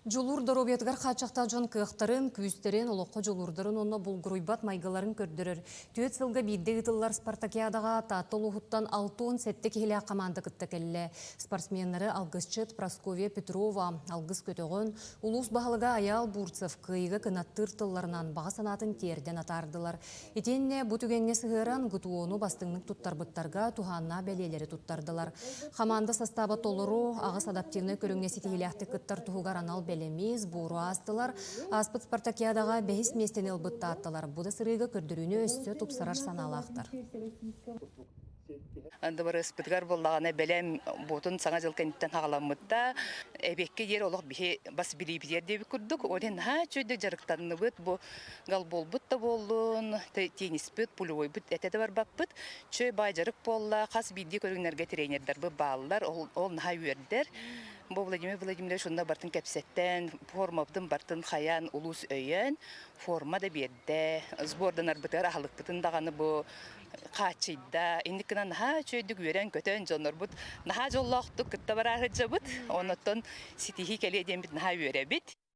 Жолур доробиятгар хачакта жон кыахтарын, күйістерін, олыққа жолурдарын онна булгуруйбат майгаларын көрдірір. Түйет сылға бидде ұтылар Спартакиадаға татыл ұхыттан 6-10 сәтті кейлі команда кітті кәлі. Спортсменлері Алгысчет Прасковия Петрова, Алгыс көтіғын, Улус бағылыға Аял Бурцев күйігі кынаттыр тылларынан баға санатын терден атардылар. Етенне бұтүгенне сығыран ғытуону бастыңның тұттарбыттарға туханна бәлелері тұттардылар. Команда составы толыру, ағыс адаптивны көріңнесі тегеляқты кыттар тұғығар анал Белемиз, буру астылар, аспыт Спартакиадаға бәхіс местен елбытта аттылар. Бұда сырыға көрдіріне өсті тұпсарар саналақтар. Анда бар ыспытгар боллағана бәлем ботын саңа жылканеттен хағаламытта әбекке ер олық бихе бас білейбідер деп күрдік. Оден чөйді жарықтанны бұд, бұл гал бол бұд да болын, тенис бұд, пулевой бұд, әтеді бар бап бұд. Чөй бай жарық болла, қас бейді көріңлерге тренердер бұд балылар, ол наға үйердер. Бұл Владимир шунда бартын кәпсеттен, формабдың бартын қаян, улус өйен, форма да берді. Сбордан арбытығар ағылық бұтын дағаны бұл қачыйда. Ендікінен наға чөйдік өрен көтен жоныр бұд. Наға жоллақтық күтті бар ағыджа бұд. Онаттан сетихи кәлі еден біт наға өре біт.